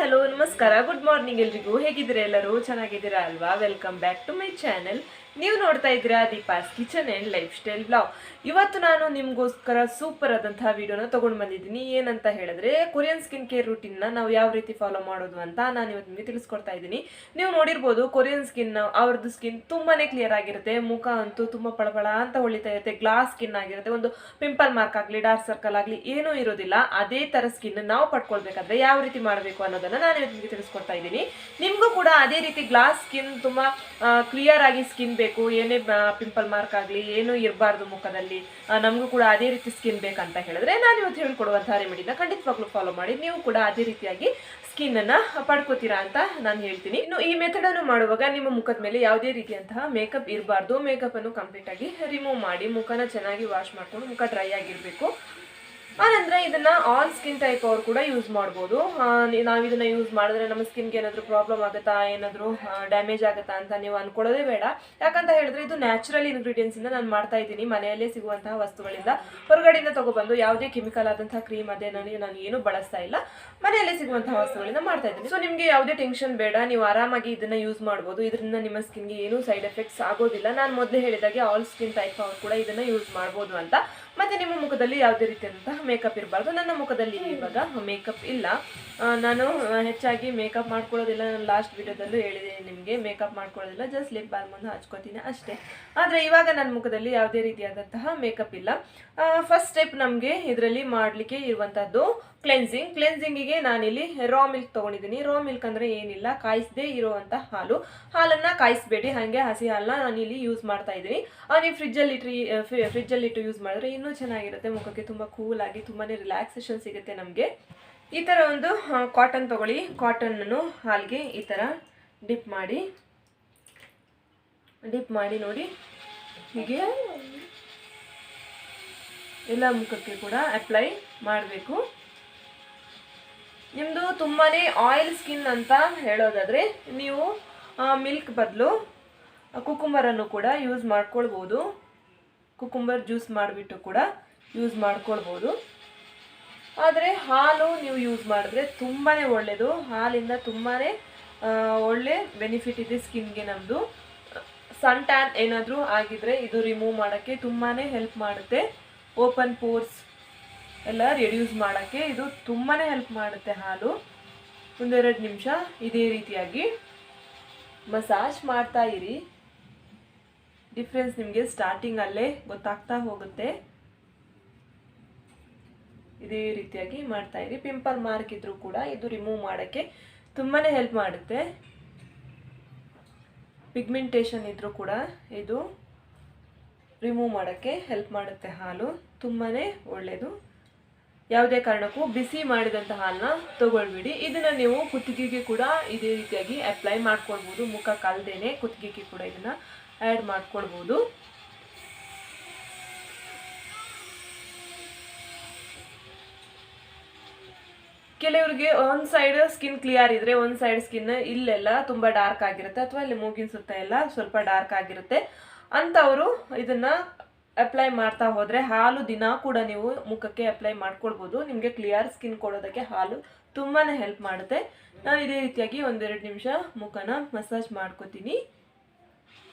Hello ನಮಸ್ಕಾರ, good morning ಎಲ್ರಿಗೂ. ಹೇಗಿದ್ದೀರಾ? ಎಲ್ಲರೂ ಚೆನ್ನಾಗಿದ್ದೀರಾ ಅಲ್ವಾ? Welcome back to my channel. ನೀವು ನೋಡ್ತಾ ಇದ್ದೀರಾ Deepa's kitchen and lifestyle blog. ಇವತ್ತು ನಾನು ನಿಮಗೋಸ್ಕರ ಸೂಪರ್ ಆದಂತಹ ವಿಡಿಯೋನ ತೊಗೊಂಡು ಬಂದಿದ್ದೀನಿ. ಏನಂತ ಹೇಳಿದ್ರೆ, ಕೊರಿಯನ್ ಸ್ಕಿನ್ ಕೇರ್ ರೂಟೀನ್ನ ನಾವು ಯಾವ ರೀತಿ ಫಾಲೋ ಮಾಡೋದು ಅಂತ ನಾನು ಇವತ್ತು ನಿಮಗೆ ತಿಳಿಸ್ಕೊಡ್ತಾ ಇದ್ದೀನಿ. ನೀವು ನೋಡಿರ್ಬೋದು, ಕೊರಿಯನ್ ಸ್ಕಿನ್ ಅವ್ರದ್ದು ಸ್ಕಿನ್ ತುಂಬಾನೇ ಕ್ಲಿಯರ್ ಆಗಿರುತ್ತೆ. ಮುಖ ಅಂತೂ ತುಂಬ ಪಳಪಳ ಅಂತ ಹೊಳಿತಾ ಇರುತ್ತೆ. ಗ್ಲಾಸ್ ಸ್ಕಿನ್ ಆಗಿರುತ್ತೆ. ಒಂದು ಪಿಂಪಲ್ ಮಾರ್ಕ್ ಆಗಲಿ, ಡಾರ್ಕ್ ಸರ್ಕಲ್ ಆಗಲಿ ಏನೂ ಇರೋದಿಲ್ಲ. ಅದೇ ಥರ ಸ್ಕಿನ್ ನಾವು ಪಡ್ಕೊಳ್ಬೇಕಾದ್ರೆ ಯಾವ ರೀತಿ ಮಾಡಬೇಕು ಅನ್ನೋದನ್ನ ನಾನು ಇವತ್ತು ನಿಮಗೆ ತಿಳಿಸ್ಕೊಡ್ತಾ ಇದ್ದೀನಿ. ನಿಮಗೂ ಕೂಡ ಅದೇ ರೀತಿ ಗ್ಲಾಸ್ ಸ್ಕಿನ್, ತುಂಬ ಕ್ಲಿಯರ್ ಆಗಿ ಸ್ಕಿನ್ ಬೇಕು, ಏನೇ ಪಿಂಪಲ್ ಮಾರ್ಕ್ ಆಗಲಿ ಏನೂ ಇರಬಾರ್ದು ಮುಖದಲ್ಲಿ, ನಮಗೂ ಕೂಡ ಅದೇ ರೀತಿ ಸ್ಕಿನ್ ಬೇಕಂತ ಹೇಳಿದ್ರೆ ನಾನು ಇವತ್ತು ಹೇಳ್ಕೊಡುವಂತಹ ರೆಮಿಡಿನ ಖಂಡಿತವಾಗ್ಲೂ ಫಾಲೋ ಮಾಡಿ ನೀವು ಕೂಡ ಅದೇ ರೀತಿಯಾಗಿ ಸ್ಕಿನ್ ಅನ್ನ ಪಡ್ಕೋತೀರಾ ಅಂತ ನಾನು ಹೇಳ್ತೀನಿ. ಇನ್ನು ಈ ಮೆಥಡ್ ಅನ್ನು ಮಾಡುವಾಗ ನಿಮ್ಮ ಮುಖದ ಮೇಲೆ ಯಾವುದೇ ರೀತಿಯಂತಹ ಮೇಕಪ್ ಇರಬಾರ್ದು. ಮೇಕಪ್ ಅನ್ನು ಕಂಪ್ಲೀಟ್ ಆಗಿ ರಿಮೂವ್ ಮಾಡಿ ಮುಖನ ಚೆನ್ನಾಗಿ ವಾಶ್ ಮಾಡ್ಕೊಂಡು ಮುಖ ಡ್ರೈ ಆಗಿರಬೇಕು. ಆನಂತರ ಇದನ್ನ ಆಲ್ ಸ್ಕಿನ್ ಟೈಪ್ ಅವ್ರು ಕೂಡ ಯೂಸ್ ಮಾಡ್ಬೋದು. ನಾವು ಇದನ್ನ ಯೂಸ್ ಮಾಡಿದ್ರೆ ನಮ್ಮ ಸ್ಕಿನ್ಗೆ ಏನಾದರೂ ಪ್ರಾಬ್ಲಮ್ ಆಗುತ್ತಾ, ಏನಾದರೂ ಡ್ಯಾಮೇಜ್ ಆಗುತ್ತಾ ಅಂತ ನೀವು ಅನ್ಕೊಳ್ಳೋದೇ ಬೇಡ. ಯಾಕಂತ ಹೇಳಿದ್ರೆ ಇದು ನ್ಯಾಚುರಲ್ ಇಂಗ್ರೀಡಿಯೆಂಟ್ಸ್ ಇಂದ ನಾನು ಮಾಡ್ತಾ ಇದ್ದೀನಿ. ಮನೆಯಲ್ಲೇ ಸಿಗುವಂತಹ ವಸ್ತುಗಳಿಂದ, ಹೊರಗಡೆಯಿಂದ ತಗೊಬಂದು ಯಾವುದೇ ಕೆಮಿಕಲ್ ಆದಂತಹ ಕ್ರೀಮ್ ಅದೇ ನಾನು ಏನು ಬಳಸ್ತಾ ಇಲ್ಲ. ಮನೆಯಲ್ಲೇ ಸಿಗುವಂತಹ ವಸ್ತುಗಳಿಂದ ಮಾಡ್ತಾ ಇದ್ದೀನಿ. ಸೊ ನಿಮಗೆ ಯಾವುದೇ ಟೆನ್ಷನ್ ಬೇಡ, ನೀವು ಆರಾಮಾಗಿ ಇದನ್ನ ಯೂಸ್ ಮಾಡ್ಬೋದು. ಇದರಿಂದ ನಿಮ್ಮ ಸ್ಕಿನ್ಗೆ ಏನೂ ಸೈಡ್ ಎಫೆಕ್ಟ್ಸ್ ಆಗೋದಿಲ್ಲ. ನಾನು ಮೊದಲೇ ಹೇಳಿದಾಗೆ ಆಲ್ ಸ್ಕಿನ್ ಟೈಪ್ ಅವ್ರು ಕೂಡ ಇದನ್ನ ಯೂಸ್ ಮಾಡ್ಬೋದು ಅಂತ. ಮತ್ತೆ ನಿಮ್ಮ ಮುಖದಲ್ಲಿ ಯಾವುದೇ ರೀತಿಯಾದಂತಹ ಮೇಕಪ್ ಇರಬಾರ್ದು. ನನ್ನ ಮುಖದಲ್ಲಿ ಇವಾಗ ಮೇಕಪ್ ಇಲ್ಲ. ನಾನು ಹೆಚ್ಚಾಗಿ ಮೇಕಪ್ ಮಾಡ್ಕೊಳ್ಳೋದಿಲ್ಲ. ನಾನು ಲಾಸ್ಟ್ ವಿಡಿಯೋದಲ್ಲೂ ಹೇಳಿದ್ದೀನಿ ನಿಮಗೆ, ಮೇಕಪ್ ಮಾಡ್ಕೊಳ್ಳೋದಿಲ್ಲ, ಜಸ್ಟ್ ಲಿಪ್ ಬಾಲ್ಮ್ ಅನ್ನು ಹಚ್ಕೋತೀನಿ ಅಷ್ಟೇ. ಆದರೆ ಇವಾಗ ನನ್ನ ಮುಖದಲ್ಲಿ ಯಾವುದೇ ರೀತಿಯಾದಂತಹ ಮೇಕಪ್ ಇಲ್ಲ. ಫಸ್ಟ್ ಸ್ಟೆಪ್ ನಮಗೆ ಇದರಲ್ಲಿ ಮಾಡಲಿಕ್ಕೆ ಇರುವಂಥದ್ದು ಕ್ಲೆನ್ಸಿಂಗ್. ಕ್ಲೆನ್ಸಿಂಗಿಗೆ ನಾನಿಲ್ಲಿ ರಾ ಮಿಲ್ಕ್ ತೊಗೊಂಡಿದ್ದೀನಿ. ರಾ ಮಿಲ್ಕ್ ಅಂದರೆ ಏನಿಲ್ಲ, ಕಾಯಿಸದೇ ಇರುವಂಥ ಹಾಲನ್ನು ಕಾಯಿಸಬೇಡಿ, ಹಾಗೆ ಹಸಿ ಹಾಲನ್ನ ನಾನು ಇಲ್ಲಿ ಯೂಸ್ ಮಾಡ್ತಾ ಇದ್ದೀನಿ. ನೀವು ಫ್ರಿಜ್ಜಲ್ಲಿಟ್ಟು ಯೂಸ್ ಮಾಡಿದ್ರೆ ಇನ್ನೂ ಚೆನ್ನಾಗಿರುತ್ತೆ. ಮುಖಕ್ಕೆ ತುಂಬ ಕೂಲ್ ಆಗಿ ತುಂಬಾ ರಿಲ್ಯಾಕ್ಸೇಷನ್ ಸಿಗುತ್ತೆ ನಮಗೆ. ಈ ಥರ ಒಂದು ಕಾಟನ್ ತೊಗೊಳ್ಳಿ. ಕಾಟನ್ನನ್ನು ಹಾಲಿಗೆ ಈ ಥರ ಡಿಪ್ ಮಾಡಿ ನೋಡಿ, ಹೀಗೆ ಎಲ್ಲ ಮುಖಕ್ಕೆ ಕೂಡ ಅಪ್ಲೈ ಮಾಡಬೇಕು. ನಿಮ್ಮದು ತುಂಬಾ ಆಯಿಲ್ ಸ್ಕಿನ್ ಅಂತ ಹೇಳೋದಾದರೆ ನೀವು ಮಿಲ್ಕ್ ಬದಲು ಕುಕುಂಬರನ್ನು ಕೂಡ ಯೂಸ್ ಮಾಡ್ಕೊಳ್ಬೋದು. ಕುಕುಂಬರ್ ಜ್ಯೂಸ್ ಮಾಡಿಬಿಟ್ಟು ಕೂಡ ಯೂಸ್ ಮಾಡ್ಕೊಳ್ಬೋದು. ಆದರೆ ಹಾಲು ನೀವು ಯೂಸ್ ಮಾಡಿದ್ರೆ ತುಂಬಾ ಒಳ್ಳೆಯದು. ಹಾಲಿಂದ ತುಂಬಾ ಒಳ್ಳೆ ಬೆನಿಫಿಟ್ ಇದೆ ಸ್ಕಿನ್ಗೆ. ನಮ್ಮದು ಸನ್ ಟ್ಯಾನ್ ಏನಾದರೂ ಆಗಿದ್ರೆ ಇದು ರಿಮೂವ್ ಮಾಡೋಕ್ಕೆ ತುಂಬಾ ಹೆಲ್ಪ್ ಮಾಡುತ್ತೆ. ಓಪನ್ ಪೋರ್ಸ್ ಎಲ್ಲ ರಿಡ್ಯೂಸ್ ಮಾಡೋಕ್ಕೆ ಇದು ತುಂಬಾ ಹೆಲ್ಪ್ ಮಾಡುತ್ತೆ ಹಾಲು. ಒಂದೆರಡು ನಿಮಿಷ ಇದೇ ರೀತಿಯಾಗಿ ಮಸಾಜ್ ಮಾಡ್ತಾ ಇರಿ. ಡಿಫ್ರೆನ್ಸ್ ನಿಮಗೆ ಸ್ಟಾರ್ಟಿಂಗಲ್ಲೇ ಗೊತ್ತಾಗ್ತಾ ಹೋಗುತ್ತೆ. ಇದೇ ರೀತಿಯಾಗಿ ಮಾಡ್ತಾ ಇರಿ. ಪಿಂಪಲ್ ಮಾರ್ಕ್ ಇದ್ರೂ ಕೂಡ ಇದು ರಿಮೂವ್ ಮಾಡೋಕ್ಕೆ ತುಂಬಾ ಹೆಲ್ಪ್ ಮಾಡುತ್ತೆ. ಪಿಗ್ಮೆಂಟೇಷನ್ ಇದ್ರೂ ಕೂಡ ಇದು ರಿಮೂವ್ ಮಾಡೋಕ್ಕೆ ಹೆಲ್ಪ್ ಮಾಡುತ್ತೆ. ಹಾಲು ತುಂಬಾ ಒಳ್ಳೆಯದು. ಯಾವುದೇ ಕಾರಣಕ್ಕೂ ಬಿಸಿ ಮಾಡಿದಂಥ ಹಾಲನ್ನ ತಗೊಳ್ಬಿಡಿ. ಇದನ್ನು ನೀವು ಕುತ್ತಿಗೆಗೆ ಕೂಡ ಇದೇ ರೀತಿಯಾಗಿ ಅಪ್ಲೈ ಮಾಡ್ಕೊಳ್ಬೋದು. ಮುಖ ಕಲ್ದೇನೆ ಕುತ್ತಿಗೆಗೆ ಕೂಡ ಇದನ್ನು ಆ್ಯಡ್ ಮಾಡ್ಕೊಳ್ಬೋದು. ಕೆಲವರಿಗೆ ಒಂದು ಸೈಡ್ ಸ್ಕಿನ್ ಕ್ಲಿಯರ್ ಇದ್ರೆ ಒಂದು ಸೈಡ್ ಸ್ಕಿನ್ ಇಲ್ಲೆಲ್ಲ ತುಂಬ ಡಾರ್ಕ್ ಆಗಿರುತ್ತೆ, ಅಥವಾ ಇಲ್ಲಿ ಮೂಗಿನ ಸುತ್ತ ಎಲ್ಲ ಸ್ವಲ್ಪ ಡಾರ್ಕ್ ಆಗಿರುತ್ತೆ. ಅಂಥವರು ಇದನ್ನು ಅಪ್ಲೈ ಮಾಡ್ತಾ ಹೋದರೆ, ಹಾಲು ದಿನ ಕೂಡ ನೀವು ಮುಖಕ್ಕೆ ಅಪ್ಲೈ ಮಾಡ್ಕೊಳ್ಬೋದು. ನಿಮಗೆ ಕ್ಲಿಯರ್ ಸ್ಕಿನ್ ಕೊಡೋದಕ್ಕೆ ಹಾಲು ತುಂಬಾ ಹೆಲ್ಪ್ ಮಾಡುತ್ತೆ. ನಾನು ಇದೇ ರೀತಿಯಾಗಿ ಒಂದೆರಡು ನಿಮಿಷ ಮುಖನ ಮಸಾಜ್ ಮಾಡ್ಕೋತೀನಿ.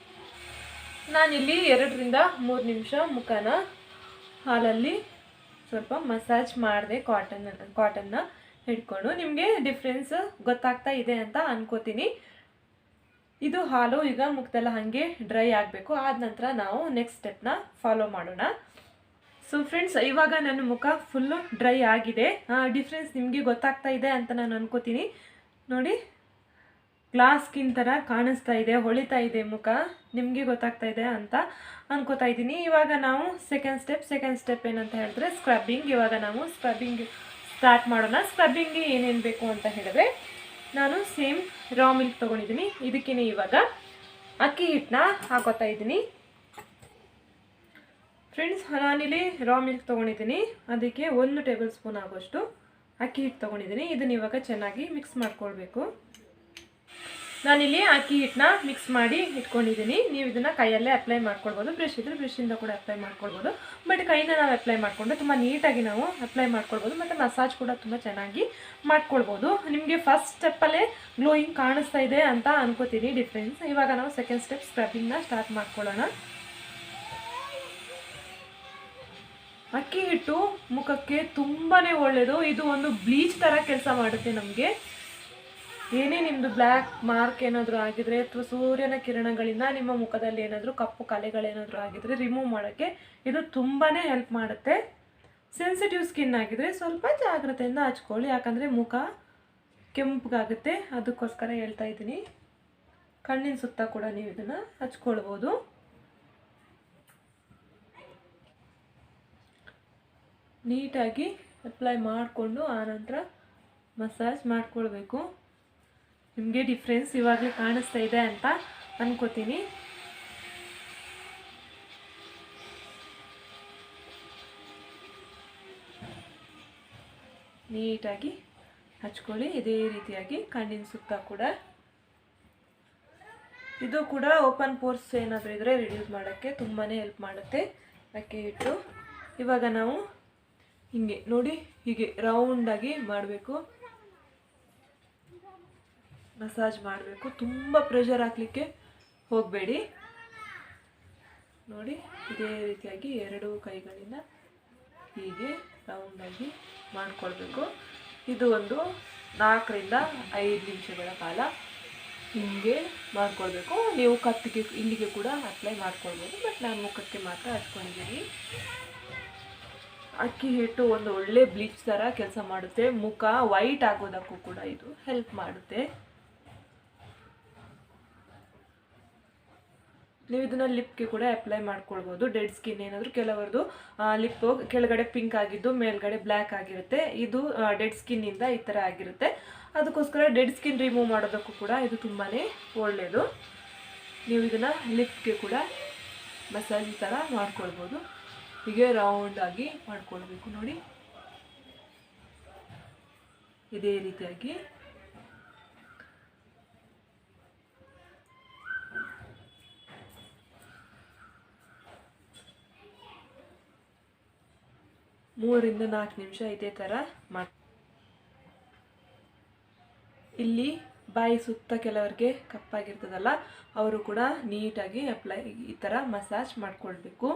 ನಾನಿಲ್ಲಿ 2 ರಿಂದ 3 ನಿಮಿಷ ಮುಖನ ಹಾಲಲ್ಲಿ ಸ್ವಲ್ಪ ಮಸಾಜ್ ಮಾಡಿದೆ, ಕಾಟನ್ನ ಹಿಡ್ಕೊಂಡು. ನಿಮಗೆ ಡಿಫ್ರೆನ್ಸ್ ಗೊತ್ತಾಗ್ತಾ ಇದೆ ಅಂತ ಅನ್ಕೋತೀನಿ. ಇದು ಹಾಲು ಈಗ ಮುಖದಲ್ಲ ಹಾಗೆ ಡ್ರೈ ಆಗಬೇಕು. ಆದ ನಂತರ ನಾವು ನೆಕ್ಸ್ಟ್ ಸ್ಟೆಪ್ನ ಫಾಲೋ ಮಾಡೋಣ. ಸೊ ಫ್ರೆಂಡ್ಸ್, ಇವಾಗ ನನ್ನ ಮುಖ ಫುಲ್ಲು ಡ್ರೈ ಆಗಿದೆ. ಡಿಫ್ರೆನ್ಸ್ ನಿಮಗೆ ಗೊತ್ತಾಗ್ತಾ ಇದೆ ಅಂತ ನಾನು ಅನ್ಕೋತೀನಿ. ನೋಡಿ, ಗ್ಲಾಸ್ ಸ್ಕಿನ್ ಥರ ಕಾಣಿಸ್ತಾ ಇದೆ, ಹೊಳಿತಾ ಇದೆ ಮುಖ. ನಿಮಗೆ ಗೊತ್ತಾಗ್ತಾ ಇದೆ ಅಂತ ಅನ್ಕೋತಾ ಇದ್ದೀನಿ. ಇವಾಗ ನಾವು ಸೆಕೆಂಡ್ ಸ್ಟೆಪ್ ಏನಂತ ಹೇಳಿದ್ರೆ ಸ್ಕ್ರಬ್ಬಿಂಗ್. ಇವಾಗ ನಾವು ಸ್ಕ್ರಬ್ಬಿಂಗ್ ಸ್ಟಾರ್ಟ್ ಮಾಡೋಣ. ಸ್ಕ್ರಬ್ಬಿಂಗ್ಗೆ ಏನೇನು ಬೇಕು ಅಂತ ಹೇಳಿದ್ರೆ, ನಾನು ಸೇಮ್ ರಾ ಮಿಲ್ಕ್ ತೊಗೊಂಡಿದ್ದೀನಿ. ಇದಕ್ಕೇನೆ ಇವಾಗ ಅಕ್ಕಿ ಹಿಟ್ಟನ್ನ ಹಾಕೋತಾ ಇದ್ದೀನಿ. ಫ್ರೆಂಡ್ಸ್, ನಾನಿಲ್ಲಿ ರಾ ಮಿಲ್ಕ್ ತೊಗೊಂಡಿದ್ದೀನಿ. ಅದಕ್ಕೆ 1 ಟೇಬಲ್ ಸ್ಪೂನ್ ಆಗೋಷ್ಟು ಅಕ್ಕಿ ಹಿಟ್ಟು ತೊಗೊಂಡಿದ್ದೀನಿ. ಇದನ್ನ ಇವಾಗ ಚೆನ್ನಾಗಿ ಮಿಕ್ಸ್ ಮಾಡ್ಕೊಳ್ಬೇಕು. ನಾನಿಲ್ಲಿ ಅಕ್ಕಿ ಹಿಟ್ಟನ್ನ ಮಿಕ್ಸ್ ಮಾಡಿ ಇಟ್ಕೊಂಡಿದ್ದೀನಿ. ನೀವು ಇದನ್ನು ಕೈಯಲ್ಲೇ ಅಪ್ಲೈ ಮಾಡ್ಕೊಳ್ಬೋದು, ಬ್ರಷ್ ಇದ್ದರೆ ಬ್ರಷಿಂದ ಕೂಡ ಅಪ್ಲೈ ಮಾಡ್ಕೊಳ್ಬೋದು. ಬಟ್ ಕೈಯಿಂದ ನಾವು ಅಪ್ಲೈ ಮಾಡಿಕೊಂಡ್ರೆ ತುಂಬ ನೀಟಾಗಿ ನಾವು ಅಪ್ಲೈ ಮಾಡ್ಕೊಳ್ಬೋದು ಮತ್ತು ಮಸಾಜ್ ಕೂಡ ತುಂಬ ಚೆನ್ನಾಗಿ ಮಾಡ್ಕೊಳ್ಬೋದು. ನಿಮಗೆ ಫಸ್ಟ್ ಸ್ಟೆಪ್ಪಲ್ಲೇ ಗ್ಲೋಯಿಂಗ್ ಕಾಣಿಸ್ತಾ ಇದೆ ಅಂತ ಅನ್ಕೋತೀನಿ ಡಿಫ್ರೆನ್ಸ್. ಇವಾಗ ನಾವು ಸೆಕೆಂಡ್ ಸ್ಟೆಪ್ ಸ್ಕ್ರಬ್ಬಿಂಗ್ನ ಸ್ಟಾರ್ಟ್ ಮಾಡ್ಕೊಳ್ಳೋಣ. ಅಕ್ಕಿ ಹಿಟ್ಟು ಮುಖಕ್ಕೆ ತುಂಬಾ ಒಳ್ಳೆಯದು. ಇದು ಒಂದು ಬ್ಲೀಚ್ ಥರ ಕೆಲಸ ಮಾಡುತ್ತೆ. ನಮಗೆ ಏನೇ ನಿಮ್ಮದು ಬ್ಲ್ಯಾಕ್ ಮಾರ್ಕ್ ಏನಾದರೂ ಆಗಿದ್ರೆ ಅಥವಾ ಸೂರ್ಯನ ಕಿರಣಗಳಿಂದ ನಿಮ್ಮ ಮುಖದಲ್ಲಿ ಏನಾದರೂ ಕಪ್ಪು ಕಲೆಗಳೇನಾದರೂ ಆಗಿದ್ರೆ ರಿಮೂವ್ ಮಾಡೋಕ್ಕೆ ಇದು ತುಂಬಾ ಹೆಲ್ಪ್ ಮಾಡುತ್ತೆ. ಸೆನ್ಸಿಟಿವ್ ಸ್ಕಿನ್ ಆಗಿದ್ರೆ ಸ್ವಲ್ಪ ಜಾಗ್ರತೆಯಿಂದ ಹಚ್ಕೊಳ್ಳಿ, ಯಾಕಂದರೆ ಮುಖ ಕೆಂಪಗಾಗುತ್ತೆ. ಅದಕ್ಕೋಸ್ಕರ ಹೇಳ್ತಾ ಇದ್ದೀನಿ. ಕಣ್ಣಿನ ಸುತ್ತ ಕೂಡ ನೀವು ಇದನ್ನು ಹಚ್ಕೊಳ್ಬೋದು. ನೀಟಾಗಿ ಅಪ್ಲೈ ಮಾಡಿಕೊಂಡು ಆನಂತರ ಮಸಾಜ್ ಮಾಡ್ಕೊಳ್ಬೇಕು. ನಿಮಗೆ ಡಿಫ್ರೆನ್ಸ್ ಇವಾಗಲೇ ಕಾಣಿಸ್ತಾ ಇದೆ ಅಂತ ಅನ್ಕೋತೀನಿ. ನೀಟಾಗಿ ಹಚ್ಕೊಳ್ಳಿ ಇದೇ ರೀತಿಯಾಗಿ ಕಣ್ಣಿನ ಸುತ್ತ ಕೂಡ. ಇದು ಕೂಡ ಓಪನ್ ಪೋರ್ಸ್ ಏನಾದರೂ ಇದ್ದರೆ ರಿಡ್ಯೂಸ್ ಮಾಡೋಕ್ಕೆ ತುಂಬಾ ಹೆಲ್ಪ್ ಮಾಡುತ್ತೆ ಅಕ್ಕಿ ಹಿಟ್ಟು. ಇವಾಗ ನಾವು ಹಿಂಗೆ ನೋಡಿ ಹೀಗೆ ರೌಂಡಾಗಿ ಮಾಡಬೇಕು, ಮಸಾಜ್ ಮಾಡಬೇಕು. ತುಂಬ ಪ್ರೆಷರ್ ಹಾಕಲಿಕ್ಕೆ ಹೋಗಬೇಡಿ. ನೋಡಿ ಇದೇ ರೀತಿಯಾಗಿ ಎರಡೂ ಕೈಗಳಿಂದ ಹೀಗೆ ರೌಂಡಾಗಿ ಮಾಡಿಕೊಳ್ಬೇಕು. ಇದು ಒಂದು 4 ರಿಂದ 5 ನಿಮಿಷಗಳ ಕಾಲ ಹೀಗೆ ಮಾಡ್ಕೊಳ್ಬೇಕು. ನೀವು ಕತ್ತಿಗೆ ಇಲ್ಲಿಗೆ ಕೂಡ ಅಪ್ಲೈ ಮಾಡ್ಕೊಳ್ಬೋದು, ಬಟ್ ನಾನು ಮುಖಕ್ಕೆ ಮಾತ್ರ ಹಚ್ಕೊಂಡಿದ್ದೀನಿ. ಅಕ್ಕಿ ಹಿಟ್ಟು ಒಂದು ಒಳ್ಳೆ ಬ್ಲೀಚ್ ಥರ ಕೆಲಸ ಮಾಡುತ್ತೆ. ಮುಖ ವೈಟ್ ಆಗೋದಕ್ಕೂ ಕೂಡ ಇದು ಹೆಲ್ಪ್ ಮಾಡುತ್ತೆ. ನೀವು ಇದನ್ನು ಲಿಪ್ಗೆ ಕೂಡ ಅಪ್ಲೈ ಮಾಡ್ಕೊಳ್ಬೋದು. ಡೆಡ್ ಸ್ಕಿನ್ ಏನಾದರೂ ಕೆಲವರದು ಲಿಪ್ಪು ಕೆಳಗಡೆ ಪಿಂಕ್ ಆಗಿದ್ದು ಮೇಲ್ಗಡೆ ಬ್ಲ್ಯಾಕ್ ಆಗಿರುತ್ತೆ. ಇದು ಡೆಡ್ ಸ್ಕಿನ್ನಿಂದ ಈ ಥರ ಆಗಿರುತ್ತೆ. ಅದಕ್ಕೋಸ್ಕರ ಡೆಡ್ ಸ್ಕಿನ್ ರಿಮೂವ್ ಮಾಡೋದಕ್ಕೂ ಕೂಡ ಇದು ತುಂಬಾ ಒಳ್ಳೆಯದು. ನೀವು ಇದನ್ನು ಲಿಪ್ಗೆ ಕೂಡ ಮಸಾಜ್ ಥರ ಮಾಡ್ಕೊಳ್ಬೋದು. ಹೀಗೆ ರೌಂಡಾಗಿ ಮಾಡ್ಕೊಳ್ಬೇಕು. ನೋಡಿ ಇದೇ ರೀತಿಯಾಗಿ ಮೂರರಿಂದ 4 ನಿಮಿಷ ಇದೇ ಥರ ಮಾಡಿ. ಇಲ್ಲಿ ಬಾಯಿ ಸುತ್ತ ಕೆಲವರಿಗೆ ಕಪ್ಪಾಗಿರ್ತದಲ್ಲ, ಅವರು ಕೂಡ ನೀಟಾಗಿ ಅಪ್ಲೈ ಈ ಥರ ಮಸಾಜ್ ಮಾಡ್ಕೊಳ್ಬೇಕು.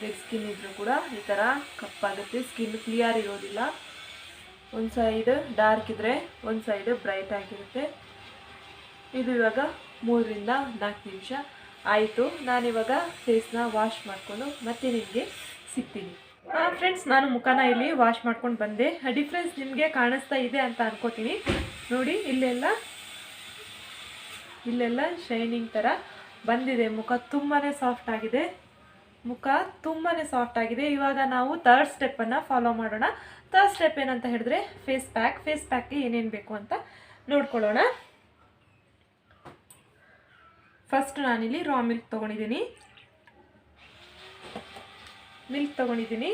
ಡೆಡ್ ಸ್ಕಿನ್ ಇದ್ರೂ ಕೂಡ ಈ ಥರ ಕಪ್ಪಾಗುತ್ತೆ. ಸ್ಕಿನ್ ಕ್ಲಿಯರ್ ಇರೋದಿಲ್ಲ. ಒಂದು ಸೈಡ್ ಡಾರ್ಕ್ ಇದ್ದರೆ ಒಂದು ಸೈಡ್ ಬ್ರೈಟ್ ಆಗಿರುತ್ತೆ. ಇದು ಇವಾಗ 3 ರಿಂದ 4 ನಿಮಿಷ ಆಯಿತು. ನಾನಿವಾಗ ಫೇಸ್ನ ವಾಶ್ ಮಾಡಿಕೊಂಡು ಮತ್ತೆ ನಿಮಗೆ ಸಿಗ್ತೀನಿ. ಫ್ರೆಂಡ್ಸ್, ನಾನು ಮುಖನ ಇಲ್ಲಿ ವಾಶ್ ಮಾಡ್ಕೊಂಡು ಬಂದೆ. ಡಿಫ್ರೆನ್ಸ್ ನಿಮಗೆ ಕಾಣಿಸ್ತಾ ಇದೆ ಅಂತ ಅನ್ಕೋತೀನಿ. ನೋಡಿ ಇಲ್ಲೆಲ್ಲ ಶೈನಿಂಗ್ ಥರ ಬಂದಿದೆ. ಮುಖ ತುಂಬಾ ಸಾಫ್ಟ್ ಆಗಿದೆ. ಇವಾಗ ನಾವು ಥರ್ಡ್ ಸ್ಟೆಪ್ಪನ್ನು ಫಾಲೋ ಮಾಡೋಣ. ಥರ್ಡ್ ಸ್ಟೆಪ್ ಏನಂತ ಹೇಳಿದ್ರೆ ಫೇಸ್ ಪ್ಯಾಕ್ಗೆ ಏನೇನು ಬೇಕು ಅಂತ ನೋಡ್ಕೊಳ್ಳೋಣ. ಫಸ್ಟ್ ನಾನಿಲ್ಲಿ ರಾ ಮಿಲ್ಕ್ ತೊಗೊಂಡಿದ್ದೀನಿ.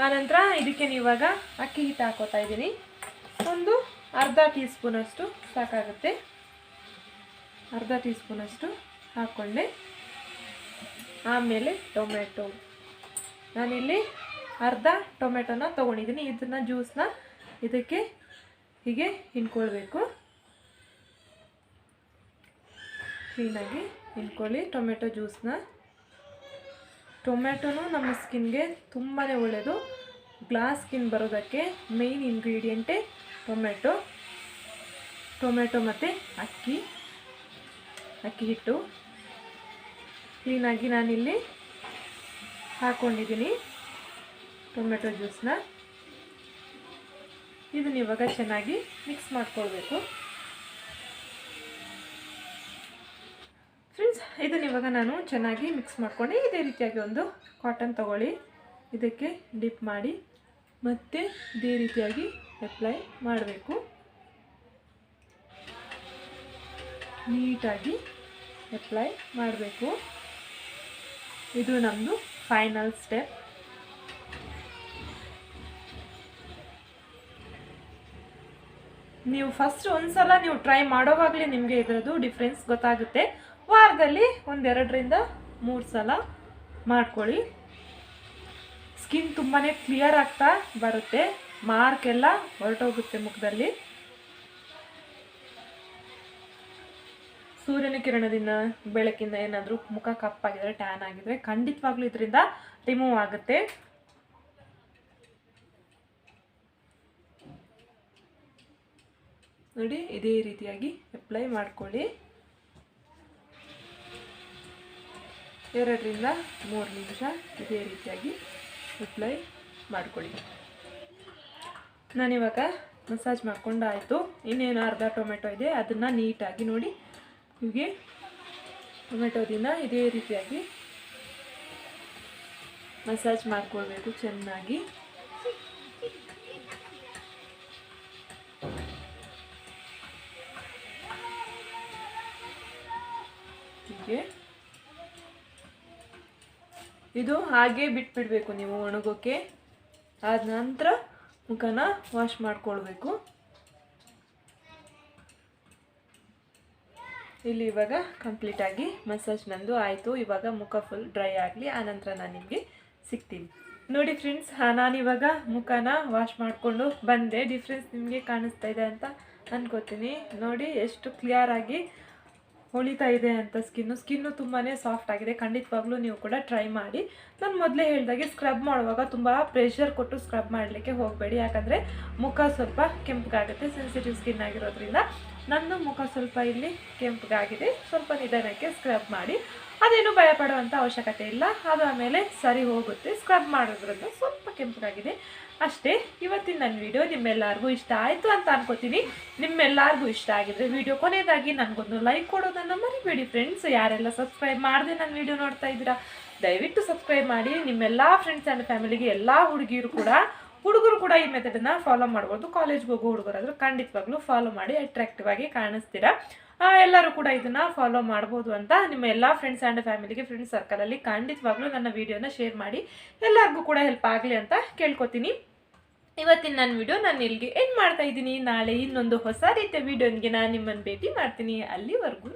ಆನಂತರ ಇದಕ್ಕೆ ಇವಾಗ ಅಕ್ಕಿ ಹಿಟ್ಟು ಹಾಕೋತಾ ಇದ್ದೀನಿ. ಒಂದು ಅರ್ಧ ಟೀ ಸ್ಪೂನಷ್ಟು ಸಾಕಾಗುತ್ತೆ. ಅರ್ಧ ಟೀ ಸ್ಪೂನಷ್ಟು ಹಾಕ್ಕೊಂಡೆ. ಆಮೇಲೆ ಟೊಮೆಟೊ, ನಾನಿಲ್ಲಿ ಅರ್ಧ ಟೊಮೆಟೊನ ತೊಗೊಂಡಿದ್ದೀನಿ. ಇದನ್ನು ಜ್ಯೂಸನ್ನ ಇದಕ್ಕೆ ಹೀಗೆ ಹಿಂಡ್ಕೊಳ್ಬೇಕು. ಕ್ಲೀನಾಗಿ ಹಿಂಡ್ಕೊಳ್ಳಿ ಟೊಮೆಟೊ ಜ್ಯೂಸನ್ನ. ಟೊಮೆಟೊನು ನಮ್ಮ ಸ್ಕಿನ್ಗೆ ತುಂಬಾ ಒಳ್ಳೆಯದು. ಗ್ಲಾಸ್ ಸ್ಕಿನ್ ಬರೋದಕ್ಕೆ ಮೇಯ್ನ್ ಇಂಗ್ರೀಡಿಯೆಂಟೇ ಟೊಮೆಟೊ ಮತ್ತು ಅಕ್ಕಿ ಹಿಟ್ಟು. ಕ್ಲೀನಾಗಿ ನಾನಿಲ್ಲಿ ಹಾಕ್ಕೊಂಡಿದ್ದೀನಿ ಟೊಮೆಟೊ ಜ್ಯೂಸನ್ನ. ಇದನ್ನ ಇವಾಗ ಚೆನ್ನಾಗಿ ಮಿಕ್ಸ್ ಮಾಡ್ಕೊಳ್ಬೇಕು. ಫ್ರೆಂಡ್ಸ್, ಇದನ್ನ ಇವಾಗ ನಾನು ಚೆನ್ನಾಗಿ ಮಿಕ್ಸ್ ಮಾಡ್ಕೊಂಡು ಇದೇ ರೀತಿಯಾಗಿ ಒಂದು ಕಾಟನ್ ತಗೊಳ್ಳಿ, ಇದಕ್ಕೆ ಡಿಪ್ ಮಾಡಿ ಮತ್ತೆ ಇದೇ ರೀತಿಯಾಗಿ ಅಪ್ಲೈ ಮಾಡಬೇಕು. ನೀಟಾಗಿ ಅಪ್ಲೈ ಮಾಡಬೇಕು. ಇದು ನಮ್ಮದು ಫೈನಲ್ ಸ್ಟೆಪ್. ನೀವು ಫಸ್ಟ್ ಒಂದ್ಸಲ ನೀವು ಟ್ರೈ ಮಾಡೋವಾಗಲೇ ನಿಮಗೆ ಇದರದ್ದು ಡಿಫ್ರೆನ್ಸ್ ಗೊತ್ತಾಗುತ್ತೆ. ವಾರದಲ್ಲಿ 1-2ರಿಂದ 3 ಸಲ ಮಾಡ್ಕೊಳ್ಳಿ. ಸ್ಕಿನ್ ತುಂಬಾ ಕ್ಲಿಯರ್ ಆಗ್ತಾ ಬರುತ್ತೆ, ಮಾರ್ಕ್ ಎಲ್ಲ ಹೊರಟೋಗುತ್ತೆ ಮುಖದಲ್ಲಿ. ಸೂರ್ಯನ ಕಿರಣದಿಂದ ಬೆಳಕಿಂದ ಏನಾದರೂ ಮುಖ ಕಪ್ಪಾಗಿದ್ರೆ, ಟ್ಯಾನ್ ಆಗಿದ್ರೆ ಖಂಡಿತವಾಗ್ಲೂ ಇದರಿಂದ ರಿಮೂವ್ ಆಗುತ್ತೆ. ನೋಡಿ, ಇದೇ ರೀತಿಯಾಗಿ ಅಪ್ಲೈ ಮಾಡ್ಕೊಳ್ಳಿ. 2-3 ನಿಮಿಷ ಇದೇ ರೀತಿಯಾಗಿ ಅಪ್ಲೈ ಮಾಡ್ಕೊಳ್ಳಿ. ನಾನಿವಾಗ ಮಸಾಜ್ ಮಾಡ್ಕೊಂಡು ಆಯಿತು. ಇನ್ನೇನು ಅರ್ಧ ಟೊಮೆಟೊ ಇದೆ, ಅದನ್ನು ನೀಟಾಗಿ ನೋಡಿ ಹೀಗೆ ಟೊಮೆಟೊದಿಂದ ಇದೇ ರೀತಿಯಾಗಿ ಮಸಾಜ್ ಮಾಡ್ಕೊಳ್ಬೇಕು ಚೆನ್ನಾಗಿ. ಹೀಗೆ ಇದು ಹಾಗೆ ಬಿಟ್ಬಿಡ್ಬೇಕು ನೀವು ಒಣಗೋಕ್ಕೆ. ಆದ ನಂತರ ಮುಖನ ವಾಶ್ ಮಾಡ್ಕೊಳ್ಬೇಕು. ಇಲ್ಲಿ ಇವಾಗ ಕಂಪ್ಲೀಟಾಗಿ ಮಸಾಜ್ ನಂದು ಆಯಿತು. ಇವಾಗ ಮುಖ ಫುಲ್ ಡ್ರೈ ಆಗಲಿ, ಆನಂತರ ನಾನು ನಿಮಗೆ ಸಿಗ್ತೀನಿ. ನೋಡಿ ಫ್ರೆಂಡ್ಸ್, ನಾನಿವಾಗ ಮುಖನ ವಾಶ್ ಮಾಡಿಕೊಂಡು ಬಂದೆ. ಡಿಫ್ರೆನ್ಸ್ ನಿಮಗೆ ಕಾಣಿಸ್ತಾ ಇದೆ ಅಂತ ಅನ್ಕೋತೀನಿ. ನೋಡಿ ಎಷ್ಟು ಕ್ಲಿಯರಾಗಿ ಹೊಳಿತಾ ಇದೆ ಅಂತ ಸ್ಕಿನ್ನು ತುಂಬಾ ಸಾಫ್ಟ್ ಆಗಿದೆ. ಖಂಡಿತವಾಗ್ಲೂ ನೀವು ಕೂಡ ಟ್ರೈ ಮಾಡಿ. ನಾನು ಮೊದಲೇ ಹೇಳಿದಾಗೆ ಸ್ಕ್ರಬ್ ಮಾಡುವಾಗ ತುಂಬ ಪ್ರೆಷರ್ ಕೊಟ್ಟು ಸ್ಕ್ರಬ್ ಮಾಡಲಿಕ್ಕೆ ಹೋಗಬೇಡಿ, ಯಾಕಂದರೆ ಮುಖ ಸ್ವಲ್ಪ ಕೆಂಪಗಾಗುತ್ತೆ. ಸೆನ್ಸಿಟಿವ್ ಸ್ಕಿನ್ ಆಗಿರೋದ್ರಿಂದ ನನ್ನ ಮುಖ ಸ್ವಲ್ಪ ಇಲ್ಲಿ ಕೆಂಪಗಾಗಿದೆ. ಸ್ವಲ್ಪ ನಿಧಾನಕ್ಕೆ ಸ್ಕ್ರಬ್ ಮಾಡಿ, ಅದೇನು ಭಯಪಡುವಂಥ ಅವಶ್ಯಕತೆ ಇಲ್ಲ. ಅದು ಆಮೇಲೆ ಸರಿ ಹೋಗುತ್ತೆ. ಸ್ಕ್ರಬ್ ಮಾಡೋದ್ರಿಂದ ಸ್ವಲ್ಪ ಕೆಂಪಗಾಗಿದೆ ಅಷ್ಟೇ. ಇವತ್ತಿನ ನನ್ನ ವಿಡಿಯೋ ನಿಮ್ಮೆಲ್ಲರಿಗೂ ಇಷ್ಟ ಆಯಿತು ಅಂತ ಅನ್ಕೋತೀನಿ. ನಿಮ್ಮೆಲ್ಲರಿಗೂ ಇಷ್ಟ ಆಗಿದ್ರೆ ವಿಡಿಯೋ ಕೊನೆಯದಾಗಿ ನನಗೊಂದು ಲೈಕ್ ಕೊಡೋದನ್ನು ಮರಿಬೇಡಿ ಫ್ರೆಂಡ್ಸ್. ಯಾರೆಲ್ಲ ಸಬ್ಸ್ಕ್ರೈಬ್ ಮಾಡದೆ ನನ್ನ ವಿಡಿಯೋ ನೋಡ್ತಾ ಇದ್ದೀರಾ, ದಯವಿಟ್ಟು ಸಬ್ಸ್ಕ್ರೈಬ್ ಮಾಡಿ. ನಿಮ್ಮೆಲ್ಲ ಫ್ರೆಂಡ್ಸ್ ಆ್ಯಂಡ್ ಫ್ಯಾಮಿಲಿಗೆ, ಎಲ್ಲ ಹುಡುಗರು ಕೂಡ ಈ ಮೆಥಡನ್ನು ಫಾಲೋ ಮಾಡ್ಬೋದು. ಕಾಲೇಜ್ಗೆ ಹೋಗೋ ಹುಡುಗರಾದರೂ ಖಂಡಿತವಾಗ್ಲೂ ಫಾಲೋ ಮಾಡಿ, ಅಟ್ರಾಕ್ಟಿವ್ ಆಗಿ ಕಾಣಿಸ್ತೀರಾ. ಎಲ್ಲರೂ ಕೂಡ ಇದನ್ನು ಫಾಲೋ ಮಾಡ್ಬೋದು ಅಂತ ನಿಮ್ಮ ಎಲ್ಲ ಫ್ರೆಂಡ್ಸ್ ಆ್ಯಂಡ್ ಫ್ಯಾಮಿಲಿಗೆ, ಫ್ರೆಂಡ್ಸ್ ಸರ್ಕಲಲ್ಲಿ ಖಂಡಿತವಾಗ್ಲೂ ನನ್ನ ವಿಡಿಯೋನ ಶೇರ್ ಮಾಡಿ. ಎಲ್ಲರಿಗೂ ಕೂಡ ಹೆಲ್ಪ್ ಆಗಲಿ ಅಂತ ಕೇಳ್ಕೊತೀನಿ. ಇವತ್ತಿನ ನನ್ನ ವಿಡಿಯೋ ನಾನು ಇಲ್ಲಿಗೆ ಎಂಡ್ ಮಾಡ್ತಾ ಇದ್ದೀನಿ. ನಾಳೆ ಇನ್ನೊಂದು ಹೊಸ ರೀತಿಯ ವಿಡಿಯೋನಿಗೆ ನಾನು ನಿಮ್ಮನ್ನು ಭೇಟಿ ಮಾಡ್ತೀನಿ. ಅಲ್ಲಿವರೆಗೂ